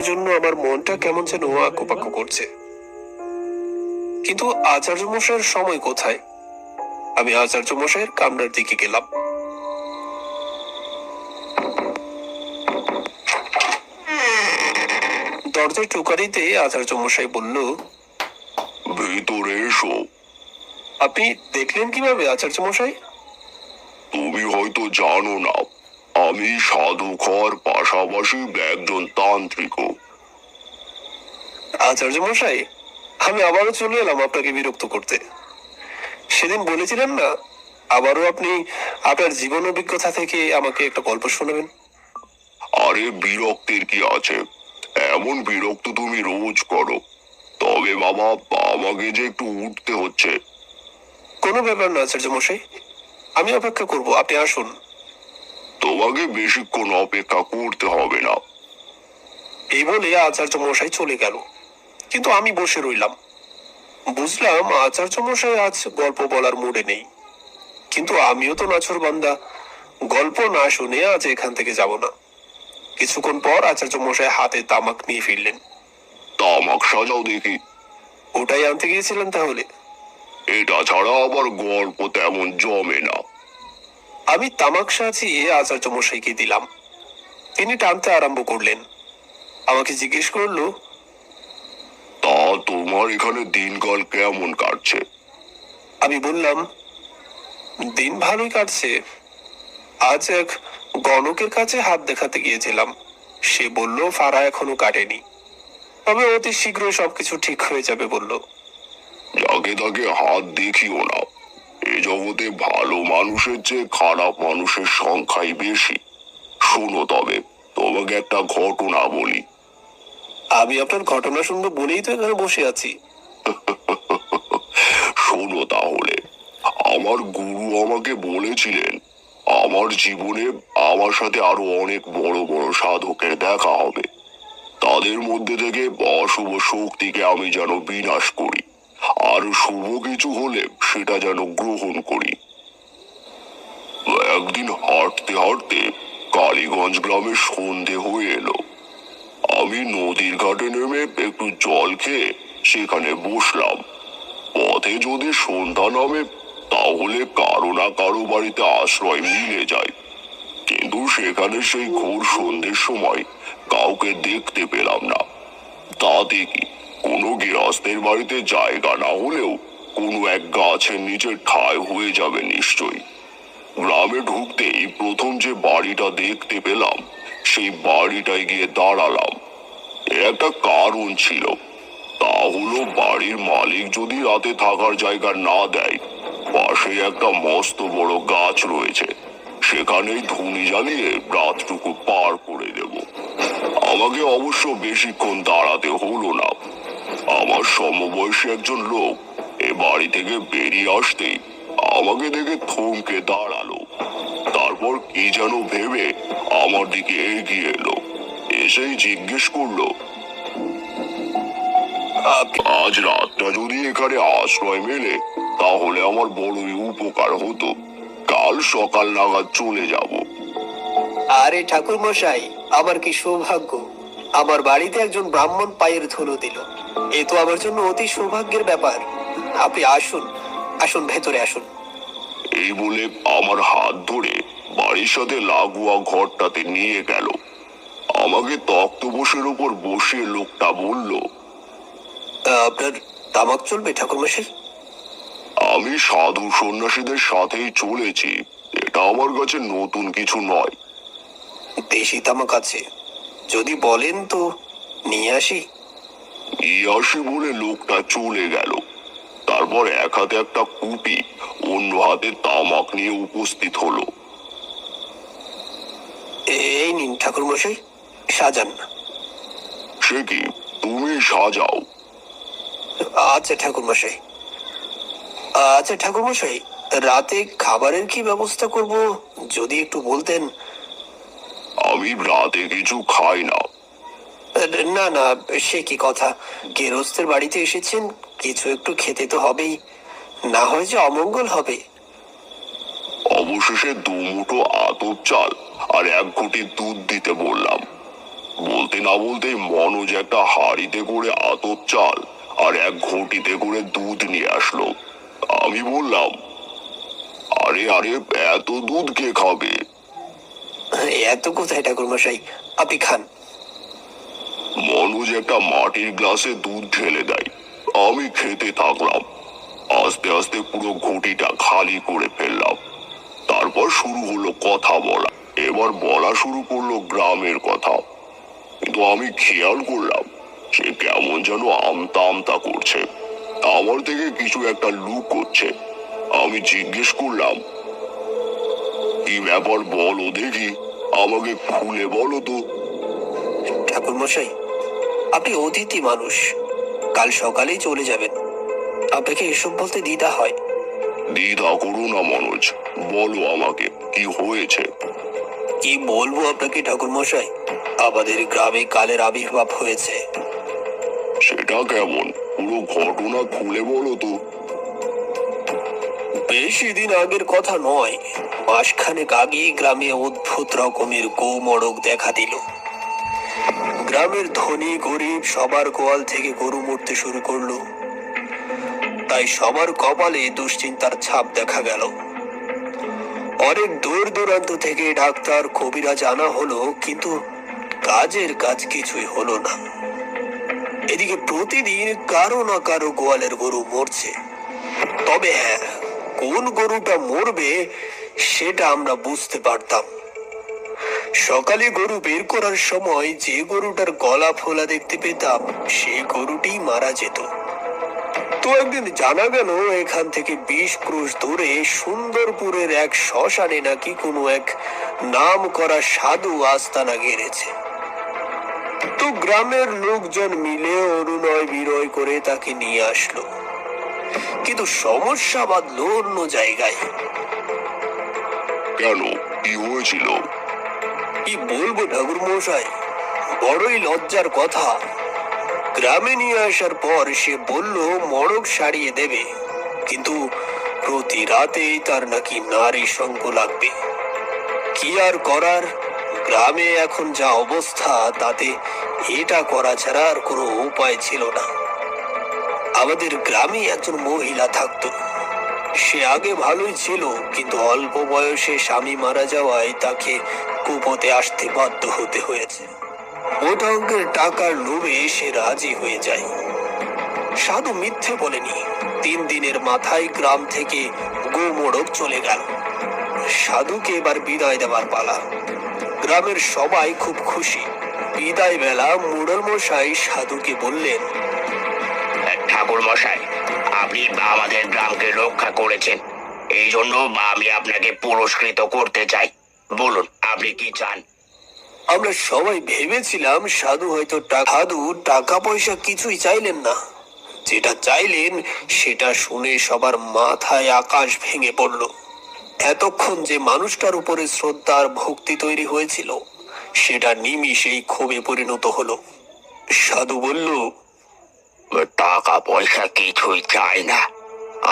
জন্য আমার মনটা কেমন যেন আঁকুপাকু করছে। কিন্তু আচার্য মশাইয়ের সময় কোথায়? আমি আচার্য মশাইয়ের কামরার দিকে গেলাম। দরজায় টোকারিতে আচার্য মশাই বলল, ভেতরে এসো। আপনি দেখলেন কিভাবে আচার্য মশাই? তুমি হয়তো জানো না, আমি সাধক হওয়ার পাশাপাশি একজন তান্ত্রিকও। আচার্য মশাই, আমি আবারও চলে এলাম আপনাকে বিরক্ত করতে। সেদিন বলেছিলেন না, আবারও আপনি আপনার জীবন অভিজ্ঞতা থেকে আমাকে একটা গল্প শোনাবেন। আরে বিরক্তির কি আছে, এমন বিরক্ত তুমি রোজ করো। তবে বাবা, আমাকে যে একটু উঠতে হচ্ছে। কোনো ব্যাপার না আচার্য মশাই, আমি অপেক্ষা করব, আপনি আসুন। তোমাকে বেশিক্ষণ অপেক্ষা করতে হবে না। এই বলে আচার্য মশাই চলে গেল, কিন্তু আমি বসে রইলাম। বুঝলাম আচার্য মশাই আজ গল্প বলার মুডে নেই, কিন্তু আমিও তো নাছোড়বান্দা, গল্প না শুনে আজ এখান থেকে যাব না। কিছুক্ষণ পর আচার্য মশাই হাতে তামাক নিয়ে ফিরলেন। তামাক সাজাও দেখি। ওটাই আনতে গিয়েছিলেন তাহলে? এটা ছাড়া আবার গল্প তেমন জমে না। আমি তামাক সাজিয়ে আচার্য মশাইকে দিলাম। তিনি টানতে আরম্ভ করলেন। আমাকে জিজ্ঞেস করলো, তা তোমার এখানে দিনকাল কেমন কাটছে? আমি বললাম, দিন ভালোই কাটছে। আজ এক গণকের কাছে হাত দেখাতে গিয়েছিলাম। সে বলল ফাড়া এখনো কাটেনি, তবে অতি শীঘ্রই সবকিছু ঠিক হয়ে যাবে বলল। যাকে তাকে হাত দেখিও না। এ জগতে ভালো মানুষের চেয়ে খারাপ মানুষের সংখ্যাই বেশি। শোনো, তবে তোমাকে একটা ঘটনা বলি। আমি আপনার ঘটনা শুনবো বলেই তো এখানে বসে আছি। শোনো তাহলে, আমার গুরু আমাকে বলেছিলেন আমার জীবনে আমার সাথে আরো অনেক বড় বড় সাধকের দেখা হবে। তাদের মধ্যে থেকে অশুভ শক্তিকে আমি যেন বিনাশ করি, আর শুভ কিছু হলে সেটা যেন গ্রহণ করি। একদিন হাঁটতে হাঁটতে কালীগঞ্জ গ্রামে সন্ধে হয়ে এলো। আমি নদীর ঘাটে নেমে একটু জল খেয়ে সেখানে বসলাম। পথে যদি সন্ধ্যা নামে, তাহলে কারো না কারো বাড়িতে আশ্রয় মিলে যায়। কিন্তু সেখানে সেই ঘোর সন্ধ্যের সময় কাউকে দেখতে পেলাম না। তাতে কি, কোনো গৃহস্থের বাড়িতে জায়গা না হলেও কোনো এক গাছের নিচে ঠাঁই হয়ে যাবে নিশ্চয়ই। গ্রামে ঢুকতেই প্রথম যে বাড়িটা দেখতে পেলাম, সেই বাড়িটায় গিয়ে দাঁড়ালাম। এর একটা কারণ ছিল। তা হলো, বাড়ির মালিক যদি রাতে থাকার জায়গা না দেয়, পাশে একটা মস্ত বড় গাছ রয়েছে, সেখানেই ধুনি জ্বালিয়ে রাতটুকু পার করে দেব। আমাকে অবশ্য বেশিক্ষণ দাঁড়াতে হলো না। আমার সমবয়সী একজন লোক এ বাড়ি থেকে বেরিয়ে আসতেই আমাকে দেখে থমকে দাঁড়ালো। তারপর কি যেন ভেবে আমার দিকে এগিয়ে এলো। এসেই জিজ্ঞেস করলো, আজ রাতটা যদি এখানে আশ্রয় মেলে, তাহলে আমার বড়ই উপকার হতো। কাল সকাল নাগাদ চলে যাব। আরে ঠাকুর মশাই, আমার কি সৌভাগ্য! আমার বাড়িতে একজন ব্রাহ্মণ পায়ের ধুলো দিল। এ তো আমার জন্য অতি সৌভাগ্যের ব্যাপার। আপনি আসুন, আসুন, ভেতরে আসুন। এই বলে আমার হাত ধরে বাড়ির সাথে লাগোয়া ঘরটাতে নিয়ে গেল। আমাকে তক্তপোষের উপর বসিয়ে লোকটা বলল, আপনার তামাক চলবে ঠাকুর মশাই? আমি সাধু সন্ন্যাসীদের সাথেই চলেছি, এটা আমার কাছে নতুন কিছু নয়। দেশি তামাক আছে, যদি বলেন তো নিয়ে আসি। ইয়াসি বলে লোকটা চলে গেল। তারপর এক হাতে একটা কুপি, অন্য হাতে তামাক নিয়ে উপস্থিত হলো। এই নিন ঠাকুর মশাই, সাজান। সে কি, তুমি সাজাও? আচ্ছা ঠাকুর মশাই। আচ্ছা ঠাকুর মশাই, রাতে খাবারের কি ব্যবস্থা করব, যদি একটু বলতেন। আমি রাতে কিছু খাই না। না না, সে কি কথা, গেরস্তের বাড়িতে এসেছেন, কিছু একটু খেতে তো হবেই, না হয় যে অমঙ্গল হবে। অবশেষে দুমুঠো আতপ চাল আর এক ঘটি দুধ দিতে বললাম। বলতে না বলতেই মনোজ একটা হাঁড়িতে করে আতপ চাল আর এক ঘটিতে করে দুধ নিয়ে আসলো। আমি বললাম, আরে আরে, এত দুধ কে খাবে? এত কোথায় ঠাকুরমশাই, আপনি খান। মনোজ একটা মাটির গ্লাসে দুধ ঢেলে দেয়। আমি খেতে থাকলাম। আস্তে আস্তে পুরো ঘটিটা খালি করে ফেললাম। তারপর শুরু হলো কথা বলা। এবার বলা শুরু করলো গ্রামের কথা। কিন্তু আমি খেয়াল করলাম সে কেমন যেন আমতা আমতা করছে, আমার থেকে কিছু একটা লুক করছে। আমি জিজ্ঞেস করলাম, কি ব্যাপার বলো দেখি, আমাকে খুলে বলো তো। ঠাকুরমশাই, আপনি অতিথি মানুষ, কাল সকালেই চলে যাবেন, আপনাকে এসব বলতে দ্বিধা হয়। দ্বিধা করো না মনোজ, বলো আমাকে কি হয়েছে। কি বলবো আপনাকে ঠাকুরমশাই, আমাদের গ্রামে কালের আবির্ভাব হয়েছে। সেটা কেমন, পুরো ঘটনা খুলে বলো তো। বেশি দিন আগের কথা নয়, মাসখানেক আগে গ্রামে অদ্ভুত রকমের গোমড়ক দেখা দিল। গ্রামের ধনী গরিব সবার গোয়াল থেকে গরু মরতে শুরু করলো। তাই সবার কপালে দুশ্চিন্তার ছাপ দেখা গেল। অনেক দূর দূরান্ত থেকে ডাক্তার কবিরাজ আনা হলো, কিন্তু কাজের কাজ কিছুই হলো না। এদিকে প্রতিদিন কারো না কারো গোয়ালের গরু মরছে। তবে হ্যাঁ, কোন গরুটা মরবে সেটা আমরা বুঝতে পারতাম। সকালে গরু বের করার সময় যে গরুটার গলা ফোলা দেখতে পেতাম, সেই গরুটি মারা যেত। তো একদিন জানা গেল এখান থেকে 20 ক্রোশ দূরে সুন্দরপুরের এক শ্মশানে নাকি কোনো এক নাম করা সাধু আস্তানা গেড়েছে। তো গ্রামের লোকজন মিলে অনুনয় বিনয় করে তাকে নিয়ে আসলো, কিন্তু সমস্যা বাঁধলো অন্য জায়গায়। কেন, কি হয়েছিল? কি বলবো ঠাকুর মশাই, বড়ই লজ্জার কথা। গ্রামে নিয়ে আসার পর সে বলল মড়ক সারিয়ে দেবে, কিন্তু প্রতি রাতেই তার নাকি নারী সঙ্গ লাগবে। কি আর করার, গ্রামে এখন যা অবস্থা তাতে এটা করা ছাড়া আর কোনো উপায় ছিল না। আমাদের গ্রামে একজন মহিলা থাকতো। সে আগে ভালোই ছিল, কিন্তু অল্প বয়সে স্বামী মারা যাওয়ায় তাকে কুপোতে আসতে বাধ্য হতে হয়েছে। মোটা অঙ্কের টাকার লোভে সে রাজি হয়ে যায়। সাধু মিথ্যে বলেনি, 3 দিনের মাথায় গ্রাম থেকে গোমোড়ক চলে গেল। সাধুকে এবার বিদায় দেওয়ার পালা। গ্রামের সবাই খুব খুশি। বিদায় বেলা মোড়ল মশাই সাধুকে বললেন, ঠাকুর মশাই, আপনি আমাদের গ্রামকে রক্ষা করেছেন, এই জন্য আমি আপনাকে পুরস্কৃত করতে চাই। বলুন আপনি কি চান? আমরা সবাই ভেবেছিলাম সাধু হয়তো টাকা পয়সা কিছুই চাইলেন না। যেটা চাইলেন সেটা শুনে সবার মাথায় আকাশ ভেঙে পড়ল। এতক্ষণ যে মানুষটার উপরে শ্রদ্ধা আর ভক্তি তৈরি হয়েছিল, সেটা নিমিষেই ক্ষোভে পরিণত হলো। সাধু বলল, টাকা পয়সা কিছুই চাই না,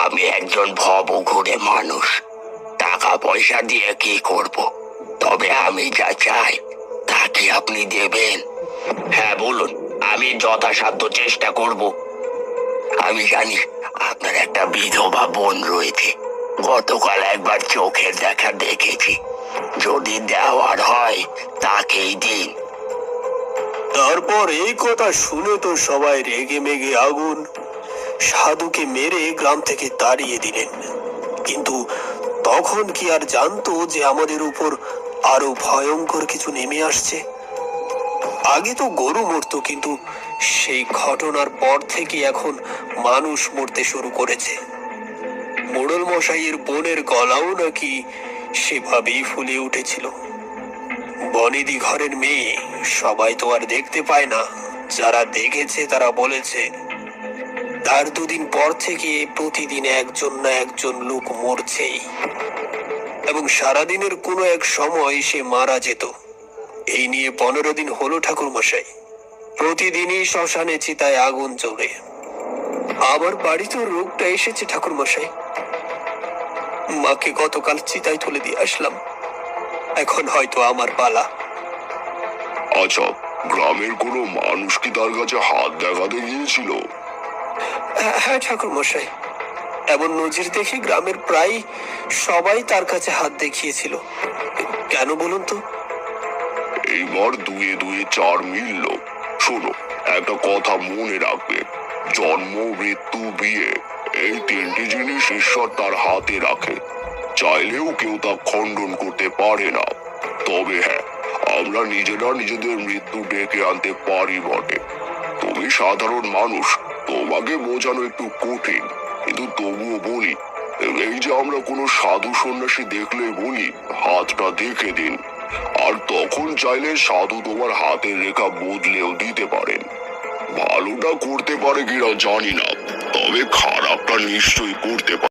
আমি একজন ভবঘুরে মানুষ, টাকা পয়সা দিয়ে কি করব? তবে আমি যা চাই তা কি আপনি দেবেন? হ্যাঁ বলুন, আমি যথাসাধ্য চেষ্টা করব। আমি জানি আপনার একটা বিধবা বোন রয়েছে, গতকাল একবার চোখের দেখা দেখেছি, যদি দেওয়ার হয় তাকেই দিন। তারপর এই কথা শুনে তো সবাই রেগে মেগে আগুন। সাধুকে মেরে গ্রাম থেকে তাড়িয়ে দিলেন। কিন্তু তখন কি আর জানতো যে আমাদের উপর আরো ভয়ঙ্কর কিছু নেমে আসছে? আগে তো গরু মরতো, কিন্তু সেই ঘটনার পর থেকে এখন মানুষ মরতে শুরু করেছে। মোড়ল মশাইয়ের বোনের গলাও নাকি সেভাবেই ফুলে উঠেছিল। বনেদি ঘরের মেয়ে, সবাই তো আর দেখতে পায় না। যারা দেখেছে তারা বলেছে তার 2 দিন পর থেকে প্রতিদিন একজন না একজন লোক মরছেই, এবং সারাদিনের কোনো এক সময় সে মারা যেত। এই নিয়ে 15 দিন হলো ঠাকুর মশাই। প্রতিদিনই শ্মশানে চিতায় আগুন জ্বলে। আমার বাড়িতেও রোগটা এসেছে ঠাকুর মশাই। মাকে গতকাল চিতায় তুলে দিয়ে আসলাম, এখন হয়তো আমার পালা। আচ্ছা, গ্রামের কোনো মানুষ কি তার কাছে হাত দেখাতে গিয়েছিল? হ্যাঁ ঠাকুর মশাই, এমন নজির দেখে গ্রামের প্রায় সবাই তার কাছে হাত দেখিয়েছিল। কেন বলুন তো? এইবার দুয়ে দুয়ে চার মিলল। শোনো, একটা কথা মনে রাখবে, জন্ম, মৃত্যু, বিয়ে, এই তিনটি জিনিস ঈশ্বর তার হাতে রাখে। চাইলেও কেউ তা খণ্ডন করতে পারে না। তবে হ্যাঁ, আমরা নিজেরা নিজেদের মৃত্যু ডেকে আনতে পারি বটে। তুমি সাধারণ মানুষ, তোমাকে বোঝানো একটু কঠিন, কিন্তু তবুও বলি, এই যে আমরা কোনো সাধু সন্ন্যাসী দেখলে বলি হাতটা দেখে দিন, আর তখন চাইলে সাধু তোমার হাতের রেখা বদলেও দিতে পারেন। ভালোটা করতে পারে কিনা জানি না, তবে খারাপটা নিশ্চয়ই করতে পারে।